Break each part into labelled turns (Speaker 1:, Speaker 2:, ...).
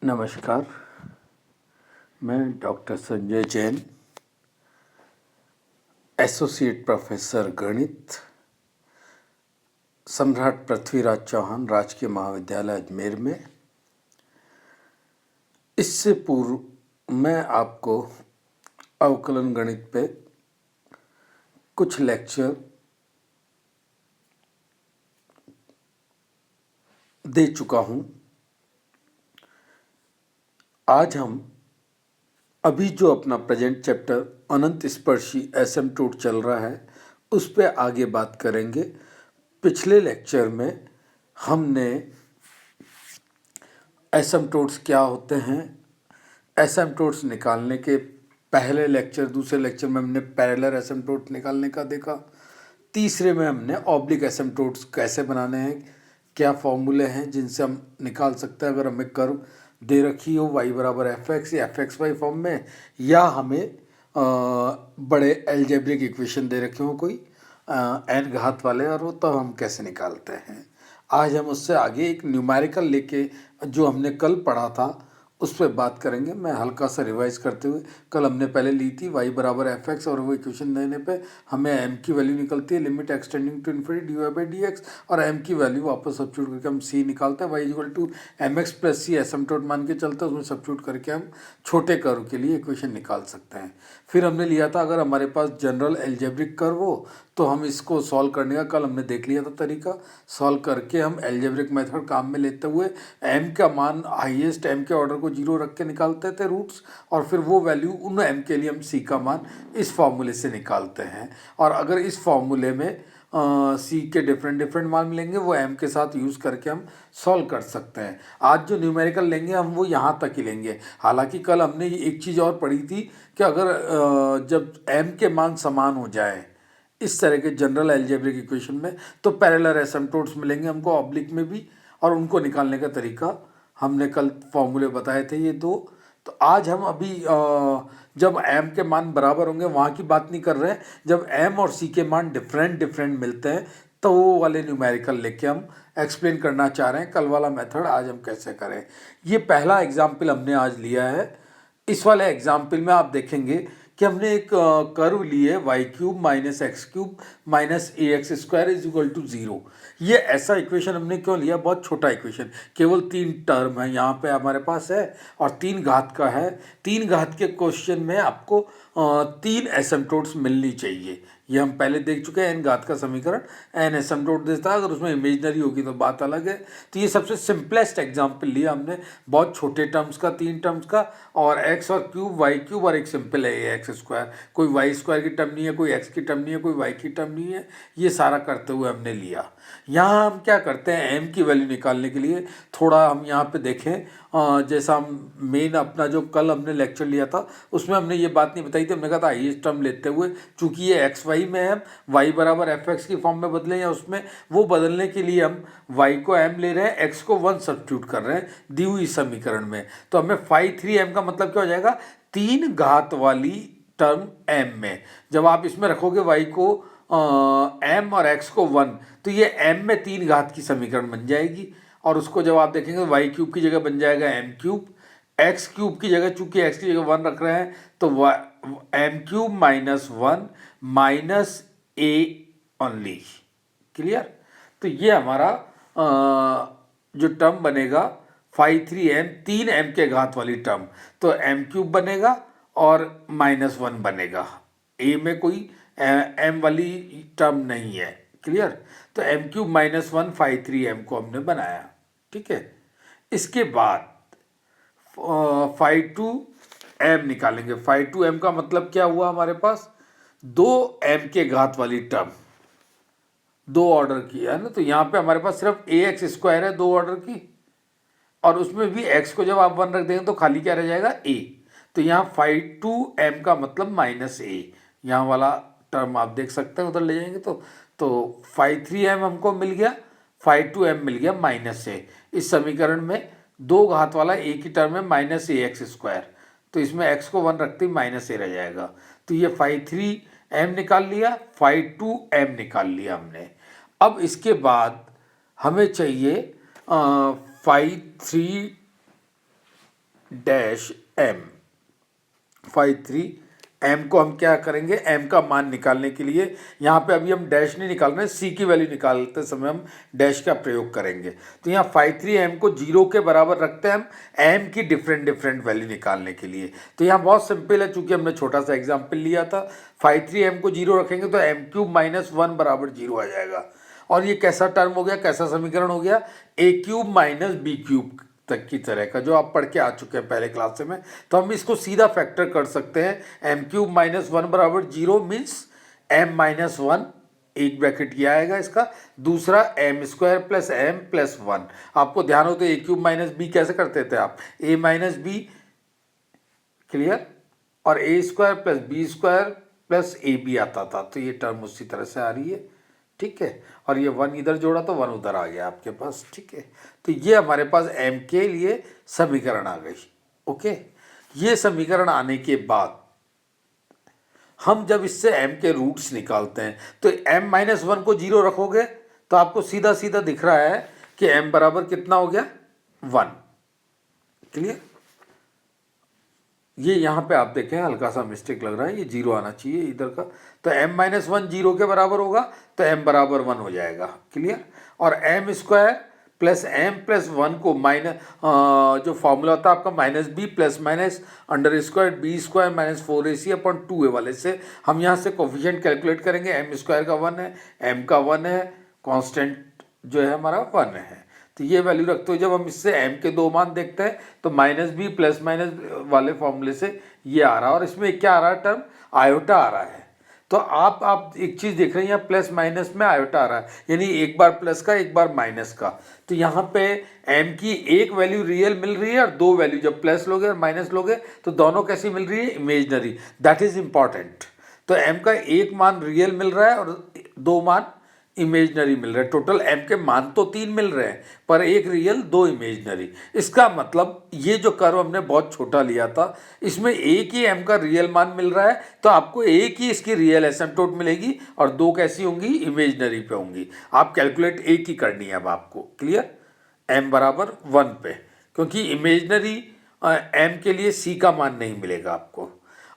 Speaker 1: नमस्कार, मैं doctor Sanjay Jain, associate professor गणित, सम्राट पृथ्वीराज चौहान राजकीय महाविद्यालय अजमेर में। इससे पूर्व मैं आपको अवकलन गणित पे कुछ लेक्चर दे चुका हूँ। आज हम अभी जो अपना प्रेजेंट चैप्टर अनंत स्पर्शी एसिम्प्टोट चल रहा है उस पे आगे बात करेंगे। पिछले लेक्चर में हमने एसिम्प्टोट्स क्या होते हैं, एसिम्प्टोट्स निकालने के पहले लेक्चर दूसरे लेक्चर में हमने पैरेलल एसिम्प्टोट निकालने का देखा। तीसरे में हमने ऑब्लिक एसिम्प्टोट्स कैसे बनाने हैं, क्या फॉर्मूले हैं जिनसे हम निकाल सकते हैं अगर हमें कर्व दे रखी हो y बराबर एफ एक्स या एफ एक्स वाई फॉर्म में, या हमें बड़े एल्जेब्रिक इक्वेशन दे रखे हो कोई n घात वाले, और वो तो हम कैसे निकालते हैं। आज हम उससे आगे एक न्यूमेरिकल लेके जो हमने कल पढ़ा था उस पर बात करेंगे। मैं हल्का सा रिवाइज करते हुए, कल हमने पहले ली थी y बराबर एफ एक्स और वो इक्वेशन देने पे हमें m की वैल्यू निकलती है limit extending to infinity d y by d x, और m की वैल्यू वापस सब्स्टिट्यूट करके हम c निकालते हैं। y equal to m x plus c asymptote मान के चलते हैं, उसमें सब्स्टिट्यूट करके हम छोटे कर्व के लिए इक्वेशन निकाल सकते हैं। फिर हमने लिया था अगर हमारे पास जनरल एल्जेब्रिक कर्व हो तो हम इसको सॉल्व करने का कल हमने देख लिया था तरीका। सॉल्व करके हम एल्जेब्रिक मेथड काम में लेते हुए m का मान हाईएस्ट m के ऑर्डर को 0 रख के निकालते थे रूट्स, और फिर वो वैल्यू उन m के लिए हम c का मान इस फॉर्मूले से निकालते हैं। और अगर इस फॉर्मूले में c के डिफरेंट मान मिलेंगे वो m के साथ यूज़ करके हम सॉल्व कर सकते हैं। आज जो न्यूमेरिकल लेंगे हम वो यहाँ तक ही लेंगे। हालांकि कल हमने एक चीज़ और पढ़ी थी कि अगर जब m के मान समान हो जाए इस तरह के जनरल एल्जेब्रिक इक्वेशन में तो पैरेलल एसिम्प्टोट्स मिलेंगे हमको ऑब्लिक में भी, और उनको निकालने का तरीका हमने कल फॉर्मूले बताए थे ये दो। तो आज हम अभी जब m के मान बराबर होंगे वहाँ की बात नहीं कर रहे हैं, जब m और c के मान डिफरेंट मिलते हैं तो वो वाले न्यूमेरिकल लेके हम एक्सप्लेन करना चाह रहे हैं। कल वाला मेथड आज हम कैसे करें, ये पहला एग्जाम्पल हमने आज लिया है। इस वाले एग्जाम्पल में आप देखेंगे कि हमने एक कर्व लिए y cube minus x cube minus a x square is equal to 0। ये ऐसा इक्वेशन हमने क्यों लिया, बहुत छोटा इक्वेशन, केवल 3 टर्म है यहाँ पे हमारे पास है और 3 घात का है। 3 घात के क्वेश्चन में आपको 3 एसिम्प्टोट्स मिलनी चाहिए। ये हम पहले देख चुके हैं, n घात का समीकरण n एसिम्प्टोट देता है, अगर उसमें इमेजनरी होगी तो बात अलग है। तो ये सबसे सिंपलेस्ट एग्जांपल लिया हमने, बहुत छोटे टर्म्स का, 3 टर्म्स का, और x और क्यूब y क्यूब और एक सिंपल है एक्स स्क्वायर। कोई y स्क्वायर की टर्म नहीं है, कोई x की टर्म नहीं है, कोई y की टर्म नहीं है। ये सारा करते हुए हमने लिया। यहाँ हम क्या करते हैं, m की वैल्यू निकालने के लिए थोड़ा हम यहाँ पे देखें, जैसा हम मेन अपना जो कल हमने लेक्चर लिया था उसमें हमने ये बात नहीं बताई थी। हमने कहा था हाईएस्ट टर्म लेते हुए, चूंकि ये एक्स वाई में है, y बराबर एफ एक्स की फॉर्म में बदलें या उसमें, वो बदलने के लिए हम y को m ले रहे हैं, x को 1 सब्स्टिट्यूट कर रहे हैं दी हुई समीकरण में। तो हमें फाई 3m का मतलब क्या हो जाएगा, 3 घात वाली टर्म m में। जब आप इसमें रखोगे y को m और x को 1 तो ये m में 3 घात की समीकरण बन जाएगी, और उसको जब आप देखेंगे y क्यूब की जगह बन जाएगा m क्यूब, x क्यूब की जगह, चूंकि x की जगह 1 रख रहे हैं तो m cube minus 1 minus a only. Clear. तो ये हमारा जो टर्म बनेगा फाई 3m, 3m के घात वाली टर्म, तो m क्यूब बनेगा और माइनस 1 बनेगा। a में कोई m वाली टर्म नहीं है। क्लियर। तो m cube minus 1 phi 3m को हमने बनाया। ठीक है। इसके बाद फाई 2m निकालेंगे। फाई 2m का मतलब क्या हुआ, हमारे पास 2m के घात वाली टर्म, 2 ऑर्डर की है ना। तो यहाँ पे हमारे पास सिर्फ ए एक्स स्क्वायर है 2 ऑर्डर की, और उसमें भी x को जब आप 1 रख देंगे तो खाली क्या रह जाएगा, a। तो यहाँ फाई 2m का मतलब माइनस a, यहाँ वाला टर्म आप देख सकते हैं, उधर ले जाएंगे तो फाई 3m हमको मिल गया, फाई 2m मिल गया माइनस a। इस समीकरण में 2 घात वाला a की टर्म है माइनस ए एक्स स्क्वायर, तो इसमें x को 1 रखते ही माइनस a रह जाएगा। तो ये फाई 3m निकाल लिया, फाई 2m निकाल लिया हमने। अब इसके बाद हमें चाहिए phi 3 dash m. Phi 3 m को हम क्या करेंगे, एम का मान निकालने के लिए यहाँ पे अभी हम डैश नहीं निकाल रहे हैं, सी की वैल्यू निकालते समय हम डैश का प्रयोग करेंगे। तो यहाँ फाई 3 एम को 0 के बराबर रखते हैं हम एम की डिफरेंट डिफरेंट वैल्यू निकालने के लिए। तो यहाँ बहुत सिंपल है, चूंकि हमने छोटा सा एग्जाम्पल लिया था। फाई 3 एम को 0 रखेंगे तो एम क्यूब माइनस 1 बराबर 0 आ जाएगा। और ये कैसा टर्म हो गया, कैसा समीकरण हो गया, ए क्यूब माइनस बी क्यूब तक की तरह का, जो आप पढ़ के आ चुके हैं पहले क्लास में। तो हम इसको सीधा फैक्टर कर सकते हैं। एम क्यूब माइनस 1 बराबर 0 मीन्स एम माइनस 1, एक ब्रैकेट किया आएगा इसका, दूसरा m square plus m plus 1। आपको ध्यान हो तो ए क्यूब माइनस बी कैसे करते थे आप, ए माइनस बी, क्लियर, और A square plus B square plus A B आता था। तो ये टर्म उसी तरह से आ रही है, ठीक है। और ये 1 इधर जोड़ा तो 1 उधर आ गया आपके पास, ठीक है। तो ये हमारे पास m के लिए समीकरण आ गई, ओके। ये समीकरण आने के बाद हम जब इससे m के रूट्स निकालते हैं तो m माइनस 1 को 0 रखोगे तो आपको सीधा सीधा दिख रहा है कि m बराबर कितना हो गया, 1, क्लियर। ये यहाँ पे आप देखें हल्का सा मिस्टेक लग रहा है, ये 0 आना चाहिए इधर का। तो m माइनस 1 0 के बराबर होगा तो m बराबर 1 हो जाएगा, क्लियर। और m स्क्वायर प्लस m प्लस 1 को माइनस जो फॉर्मूला होता है आपका minus b plus minus under square b square minus 4ac upon 2a वाले से हम यहाँ से कोफिशिएंट कैलकुलेट करेंगे। m स्क्वायर का 1 है, m का 1 है, कॉन्स्टेंट जो है हमारा 1 है। तो ये वैल्यू रखते हुए जब हम इससे m के दो मान देखते हैं तो माइनस बी प्लस माइनस वाले फॉर्मूले से ये आ रहा है, और इसमें क्या आ रहा है, टर्म आयोटा आ रहा है। तो आप एक चीज़ देख रहे हैं, यहाँ प्लस माइनस में आयोटा आ रहा है, यानी एक बार प्लस का एक बार माइनस का। तो यहाँ पे m की एक वैल्यू रियल मिल रही है और दो वैल्यू जब प्लस लोगे और माइनस लोगे तो दोनों कैसी मिल रही है, इमेजनरी। That is important. तो m का एक मान रियल मिल रहा है और दो मान इमेजनरी मिल रहा है। टोटल m के मान तो 3 मिल रहे हैं पर एक रियल दो इमेजनरी। इसका मतलब ये जो कर्व हमने बहुत छोटा लिया था, इसमें एक ही m का रियल मान मिल रहा है तो आपको एक ही इसकी रियल एसिम्पटोट मिलेगी और दो कैसी होंगी, इमेजनरी पे होंगी। आप कैलकुलेट एक ही करनी है अब आपको, क्लियर, m बराबर 1 पे, क्योंकि इमेजनरी m के लिए c का मान नहीं मिलेगा आपको।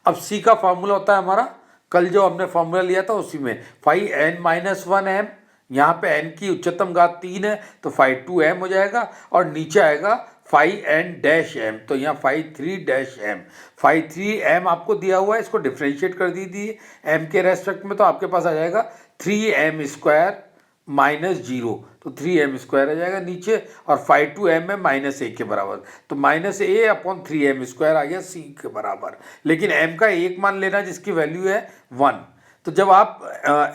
Speaker 1: अब c का फॉर्मूला होता है हमारा, कल जो हमने फॉर्मूला लिया था उसी में, फाई n माइनस 1 m, यहाँ पे n की उच्चतम घात 3 है तो फाई 2 m हो जाएगा, और नीचे आएगा फाई n डैश m, तो यहाँ phi 3 dash m। Phi 3 m आपको दिया हुआ है, इसको डिफ्रेंशिएट कर दीजिए m के रेस्पेक्ट में, तो आपके पास आ जाएगा 3m स्क्वायर माइनस 0, तो 3m स्क्वायर आ जाएगा नीचे, और फाई 2m है माइनस ए के बराबर, तो माइनस ए अपॉन 3m स्क्वायर आ गया c के बराबर। लेकिन m का एक मान लेना जिसकी वैल्यू है 1। तो जब आप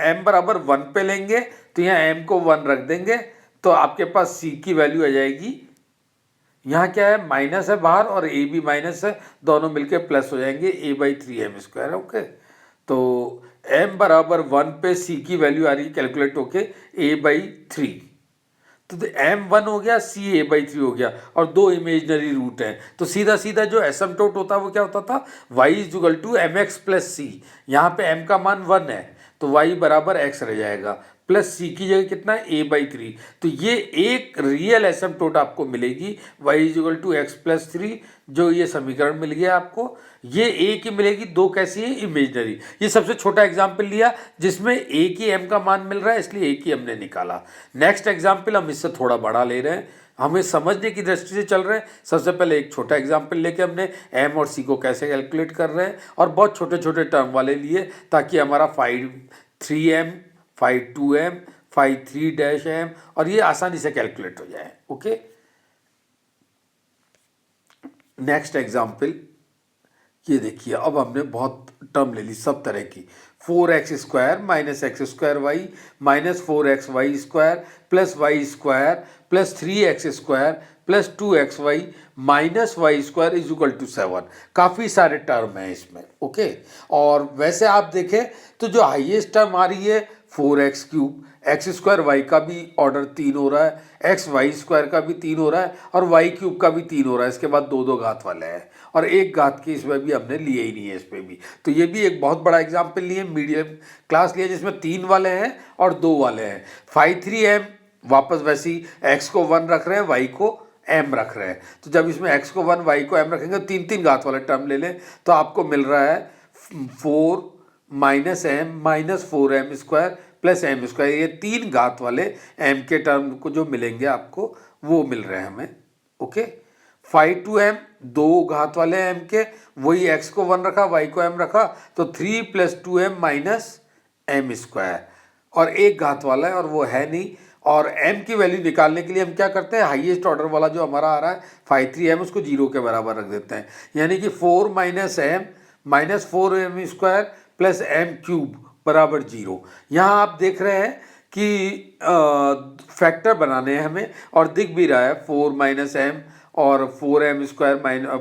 Speaker 1: m बराबर 1 पे लेंगे तो यहाँ m को 1 रख देंगे तो आपके पास c की वैल्यू आ जाएगी, यहाँ क्या है, माइनस है बाहर और a भी माइनस है, दोनों मिलके प्लस हो जाएंगे, a/3m स्क्वायर, ओके। तो m बराबर 1 पे c की वैल्यू आ रही है कैलकुलेट होके a/3, तो m 1 हो गया, c a/3 हो गया, और दो इमेजनरी रूट हैं। तो सीधा सीधा जो एसिम्पटोट होता है वो क्या होता था, y equal to mx plus c। यहाँ पे m का मान 1 है तो y बराबर x रह जाएगा, प्लस c की जगह कितना है, a/3। तो ये एक रियल एसिम्पटोट आपको मिलेगी, y equal to x plus 3, जो ये समीकरण मिल गया आपको। ये एक ही मिलेगी, दो कैसी है, इमेजनरी। ये सबसे छोटा एग्जाम्पल लिया जिसमें एक ही m का मान मिल रहा है, इसलिए एक ही हमने निकाला। नेक्स्ट एग्जाम्पल हम इससे थोड़ा बड़ा ले रहे हैं, हमें समझने की दृष्टि से चल रहे हैं। सबसे पहले एक छोटा एग्जाम्पल लेके हमने m और c को कैसे कैलकुलेट कर रहे हैं, और बहुत छोटे छोटे टर्म वाले लिए ताकि हमारा phi 3m, phi 2m, phi 3 dash m, और ये आसानी से कैलकुलेट हो जाए, ओके। नेक्स्ट एग्जाम्पल ये देखिए, अब हमने बहुत टर्म ले ली सब तरह की। 4x square minus x square y minus 4x y square plus y square plus 3x square plus 2x y minus y square is equal to 7। काफ़ी सारे टर्म हैं इसमें, ओके। और वैसे आप देखें तो जो हाईएस्ट टर्म आ रही है 4x cube, x square Y का भी ऑर्डर 3 हो रहा है, एक्स वाई स्क्वायर का भी 3 हो रहा है, और वाई क्यूब का भी 3 हो रहा है। इसके बाद दो दो घात वाले हैं, और एक घात की इसमें भी हमने लिए ही नहीं है इसमें भी। तो ये भी एक बहुत बड़ा एग्जाम्पल लिए, मीडियम क्लास लिया जिसमें 3 वाले हैं और 2 वाले हैं। फाई 3m वापस वैसी x को 1 रख रहे हैं, y को m रख रहे हैं, तो जब इसमें x को 1 y को m रखेंगे, तीन तीन घात वाले टर्म ले लें तो आपको मिल रहा है 4 minus m minus 4m square plus m square. ये तीन घात वाले m के टर्म को जो मिलेंगे आपको वो मिल रहे हैं हमें। ओके, 5 दो घात वाले m के, वही x को 1 रखा y को m रखा, तो 3 + 2m माइनस एम स्क्वायर, और एक घात वाला है और वो है नहीं। और m की वैल्यू निकालने के लिए हम क्या करते हैं, हाईएस्ट ऑर्डर वाला जो हमारा आ रहा है 5 3m, उसको 0 के बराबर रख देते हैं, यानी कि 4 - m minus 4m square plus m cube बराबर 0। यहाँ आप देख रहे हैं कि फैक्टर बनाने हैं हमें, और दिख भी रहा है 4 - m और 4m square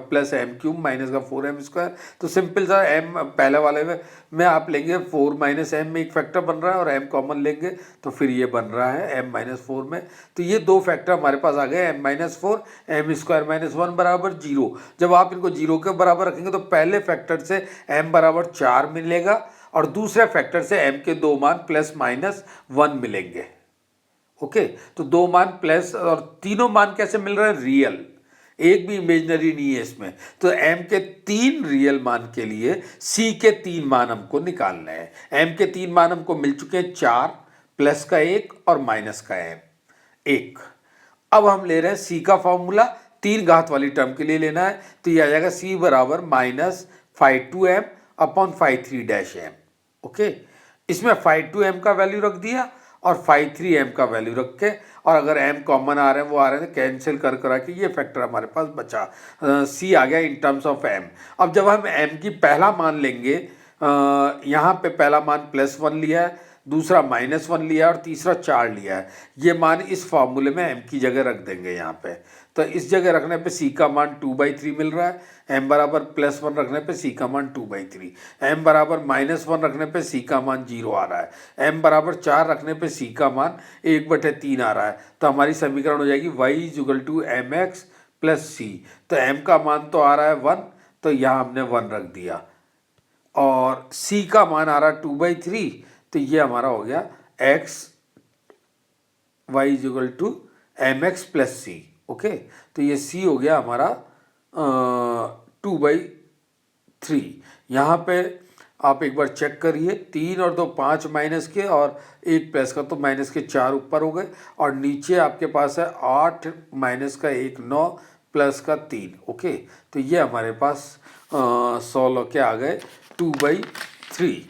Speaker 1: plus m cube minus का 4m स्क्वायर। तो सिंपल सा m पहले वाले में आप लेंगे 4 - m में एक फैक्टर बन रहा है और m कॉमन लेंगे तो फिर ये बन रहा है m - 4 में। तो ये दो फैक्टर हमारे पास आ गए, m - 4 m स्क्वायर - 1 बराबर 0। जब आप इनको 0 के बराबर रखेंगे तो पहले फैक्टर से m बराबर 4 मिलेगा और दूसरे फैक्टर से m के दो मान प्लस माइनस 1 मिलेंगे। ओके, तो दो मान प्लस, और तीनों मान कैसे मिल रहे हैं, रियल, एक भी इमेजिनरी नहीं है इसमें। तो m के 3 रियल मान के लिए c के 3 मान हमको निकालने हैं। m के 3 मान हमको मिल चुके हैं, 4 प्लस का 1 और माइनस का m 1। अब हम ले रहे हैं c का फॉर्मूला, तीन घात वाली टर्म के लिए लेना है, तो ये आ जाएगा c बराबर -5 अपॉन 5 3 m। ओके, इसमें 5 का वैल्यू रख दिया और 5 का वैल्यू रख के, और अगर m कॉमन आ रहे हैं वो आ रहे हैं, कैंसिल कर करा के ये फैक्टर हमारे पास बचा, c आ गया इन टर्म्स ऑफ m। अब जब हम m की पहला मान लेंगे, यहाँ पे पहला मान +1 लिया है, दूसरा -1 लिया है और तीसरा 4 लिया है। ये मान इस फॉर्मूले में m की जगह रख देंगे यहाँ पे, तो इस जगह रखने पे c का मान 2/3 मिल रहा है, m बराबर +1 रखने पे c का मान 2/3, m बराबर -1 रखने पे c का मान 0 आ रहा है, m बराबर 4 रखने पे c का मान 1/3 आ रहा है। तो हमारी समीकरण हो जाएगी y = mx + c। तो m का मान तो आ रहा है 1, तो यहाँ हमने 1 रख दिया, और c का मान आ रहा है 2/3, तो ये हमारा हो गया x y = mx + c। Okay, तो ये c हो गया हमारा 2/3। यहाँ पे आप एक बार चेक करिए, 3 और 2 5 माइनस के और 1 प्लस का, तो माइनस के 4 ऊपर हो गए, और नीचे आपके पास है 8 माइनस का 1 9 प्लस का 3। ओके, तो ये हमारे पास 16 के आ गए 2/3।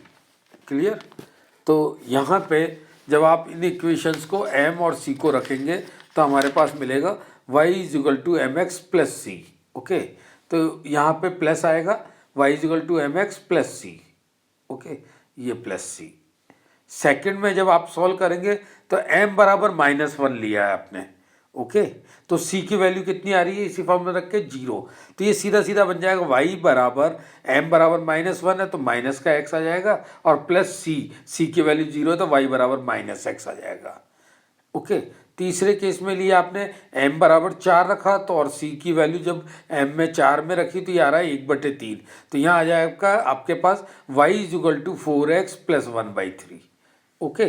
Speaker 1: क्लियर। तो यहाँ पे जब आप इन इक्वेशंस को m और c को रखेंगे तो हमारे पास मिलेगा y = mx + c। ओके, तो यहाँ पे प्लस आएगा, y = mx + c। ओके, ये +c। सेकंड में जब आप सॉल्व करेंगे तो m बराबर -1 लिया है आपने। ओके, तो c की वैल्यू कितनी आ रही है, इसी फॉर्म में रख के 0, तो ये सीधा सीधा बन जाएगा y बराबर m बराबर -1 है तो माइनस का x आ जाएगा, और प्लस c की वैल्यू 0 है तो y बराबर -x आ जाएगा। ओके, तीसरे केस में लिए आपने m बराबर 4 रखा, तो और c की वैल्यू जब m में 4 में रखी तो ये आ रहा है 1/3, तो यहाँ आ जाएगा आपके पास y = 4x + 1/3। ओके,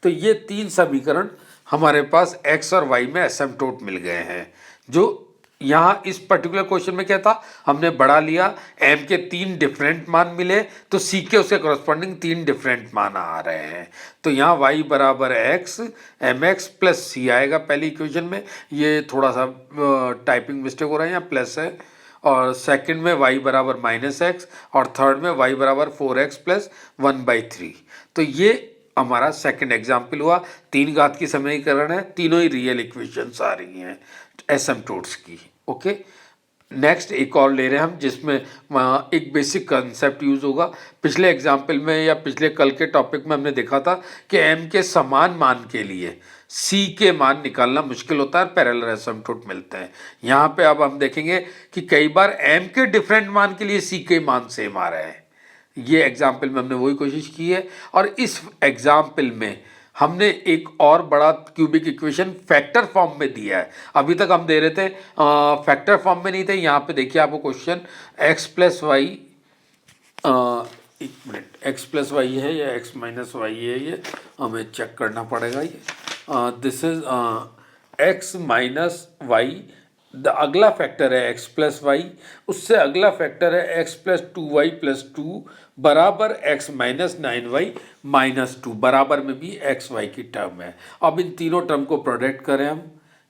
Speaker 1: तो ये तीन समीकरण हमारे पास x और y में एसिम्प्टोट मिल गए हैं। जो यहाँ इस पर्टिकुलर क्वेश्चन में क्या था, हमने बड़ा लिया, m के 3 डिफरेंट मान मिले, तो c के उसके कॉरस्पॉन्डिंग 3 डिफरेंट मान आ रहे हैं। तो यहाँ y बराबर x mx + c आएगा पहली इक्वेशन में, ये थोड़ा सा टाइपिंग मिस्टेक हो रहा है, यहाँ प्लस है, और सेकंड में y बराबर -x, और थर्ड में y बराबर 4x + 1/3। तो ये हमारा सेकंड एग्जाम्पल हुआ। 3 घात की समीकरण है, तीनों ही रियल इक्वेशंस आ रही हैं एसिम्प्टोट्स की। ओके, नेक्स्ट एक और ले रहे हैं हम, जिसमें एक बेसिक कंसेप्ट यूज़ होगा। पिछले एग्जाम्पल में या पिछले कल के टॉपिक में हमने देखा था कि m के समान मान के लिए c के मान निकालना मुश्किल होता है, पैरेलल एसिम्प्टोट मिलते हैं। यहाँ पे अब हम देखेंगे कि कई बार m के डिफरेंट मान के लिए c के मान सेम आ रहे हैं। ये एग्जाम्पल में हमने वही कोशिश की है, और इस एग्जाम्पल में हमने एक और बड़ा क्यूबिक इक्वेशन फैक्टर फॉर्म में दिया है। अभी तक हम दे रहे थे फैक्टर फॉर्म में नहीं थे। यहाँ पे देखिए आपको क्वेश्चन x + y, एक मिनट, x + y है या x - y है, ये हमें चेक करना पड़ेगा। ये दिस इज x - y अगला फैक्टर है x प्लस वाई, उससे अगला फैक्टर है x प्लस 2y प्लस 2 बराबर x माइनस 9y माइनस 2, बराबर में भी x y की टर्म है। अब इन तीनों टर्म को प्रोडक्ट करें हम,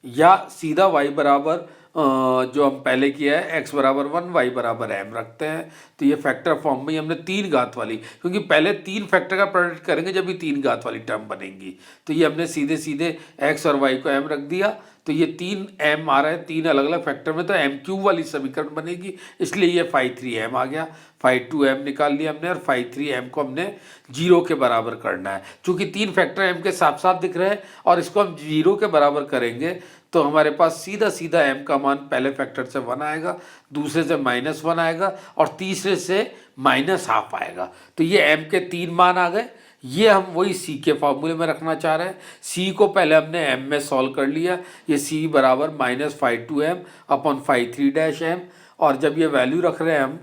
Speaker 1: या सीधा y बराबर जो हम पहले किया है x बराबर 1 y बराबर m रखते हैं, तो ये फैक्टर फॉर्म में ही हमने तीन घात वाली, क्योंकि पहले तीन फैक्टर का प्रोडक्ट करेंगे जब ये तीन घात वाली टर्म बनेंगी, तो ये हमने सीधे सीधे x और y को m रख दिया, तो ये तीन m आ रहा है तीन अलग अलग फैक्टर में, तो m क्यूब वाली समीकरण बनेगी, इसलिए ये फाई 3m आ गया। फाई 2m निकाल लिया हमने, और फाई 3m को हमने 0 के बराबर करना है। चूंकि तीन फैक्टर m के साफ साफ दिख रहे हैं और इसको हम 0 के बराबर करेंगे, तो हमारे पास सीधा सीधा m का मान पहले फैक्टर से 1 आएगा, दूसरे से -1 आएगा, और तीसरे से -½ आएगा। तो ये m के तीन मान आ गए। ये हम वही c के फॉर्मूले में रखना चाह रहे हैं। c को पहले हमने m में सॉल्व कर लिया, ये c बराबर -φ2m अपॉन φ3 m, और जब ये वैल्यू रख रहे हैं हम,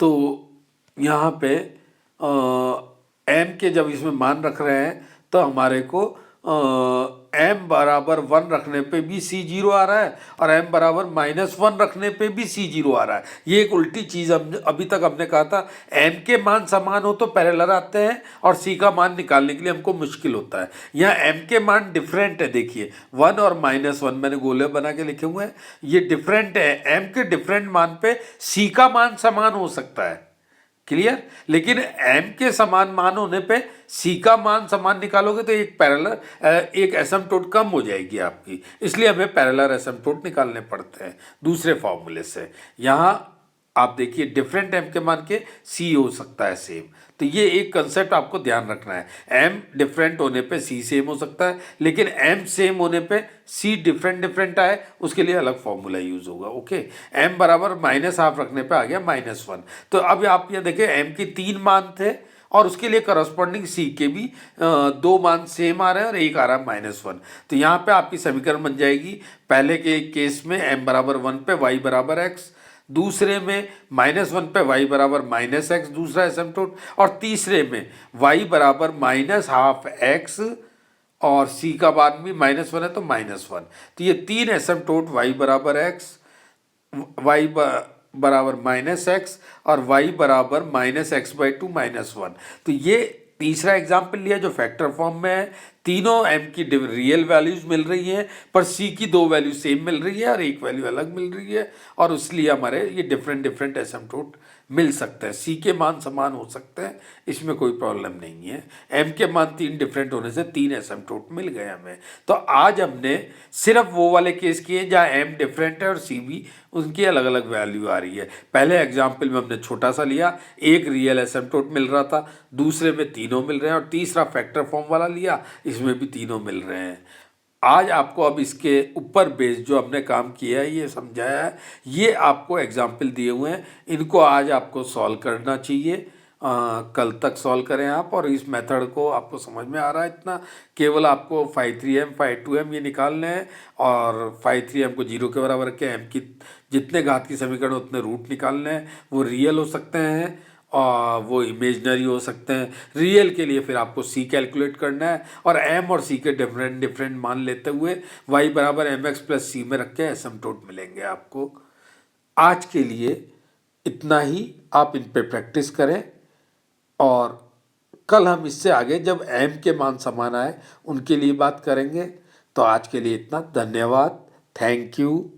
Speaker 1: तो यहाँ पे m के जब इसमें मान रख रहे हैं, तो हमारे को m बराबर 1 रखने पे भी c 0 आ रहा है, और m बराबर -1 रखने पे भी c 0 आ रहा है। ये एक उल्टी चीज़ अभी तक हमने कहा था, m के मान समान हो तो पैरेलल आते हैं, और c का मान निकालने के लिए हमको मुश्किल होता है। यहाँ m के मान डिफरेंट है, देखिए 1 और -1 मैंने गोले बना के लिखे हुए हैं, ये डिफरेंट है। m के डिफरेंट मान पे c का मान समान हो सकता है, क्लियर, लेकिन m के समान मान होने पे c का मान समान निकालोगे तो एक पैरेलल एक एसिम्पटोट कम हो जाएगी आपकी, इसलिए हमें पैरेलल एसिम्पटोट निकालने पड़ते हैं दूसरे फॉर्मूले से। यहाँ आप देखिए डिफरेंट m के मान के c हो सकता है सेम, तो ये एक कंसेप्ट आपको ध्यान रखना है। m डिफरेंट होने पे c सेम हो सकता है, लेकिन m सेम होने पे c डिफरेंट आए उसके लिए अलग फॉर्मूला यूज होगा। ओके, m बराबर -½ रखने पे आ गया -1। तो अब आप ये देखें m की तीन मान थे, और उसके लिए करस्पॉन्डिंग c के भी दो मान सेम आ रहे हैं और एक आ रहा है -1। तो यहाँ पे आपकी समीकरण बन जाएगी, पहले के केस में m बराबर 1 पे y बराबर x, दूसरे में -1 पे y बराबर -x दूसरा एसिम्पटोट, और तीसरे में y बराबर -½ x, और c का मान भी -1 है तो -1। तो ये तीन एसिम्पटोट y बराबर x, y बराबर -x और y बराबर -x/2 -1। तो ये तीसरा एग्जाम्पल लिया जो फैक्टर फॉर्म में है, तीनों m की रियल वैल्यूज मिल रही हैं, पर c की दो वैल्यू सेम मिल रही है और एक वैल्यू अलग मिल रही है, और इसलिए हमारे ये डिफरेंट एसिम्पटोट मिल सकते हैं। c के मान समान हो सकते हैं, इसमें कोई प्रॉब्लम नहीं है। m के मान तीन डिफरेंट होने से तीन एसिम्पटोट मिल गए हमें। तो आज हमने सिर्फ वो वाले केस किए जहाँ m डिफरेंट है और c भी उनकी अलग अलग वैल्यू आ रही है। पहले एग्जाम्पल में हमने छोटा सा लिया, एक रियल एसिम्पटोट मिल रहा था, दूसरे में तीनों मिल रहे हैं, और तीसरा फैक्टर फॉर्म वाला लिया, इसमें भी तीनों मिल रहे हैं। आज आपको अब इसके ऊपर बेस जो हमने काम किया है, ये समझाया है, ये आपको एग्जाम्पल दिए हुए हैं, इनको आज आपको सॉल्व करना चाहिए। कल तक सॉल्व करें आप, और इस मेथड को आपको समझ में आ रहा है इतना, केवल आपको फाई 3m फाई 2m ये निकालने हैं, और फाई 3m को 0 के बराबर रख के m की जितने घात की समीकरण उतने रूट निकालने हैं। वो रियल हो सकते हैं और वो इमेजनरी हो सकते हैं। रियल के लिए फिर आपको c कैलकुलेट करना है, और m और c के डिफरेंट मान लेते हुए y बराबर mx प्लस c में रख के एसिम्पटोट मिलेंगे आपको। आज के लिए इतना ही, आप इन पे प्रैक्टिस करें, और कल हम इससे आगे जब m के मान समान आए उनके लिए बात करेंगे। तो आज के लिए इतना, धन्यवाद, थैंक यू।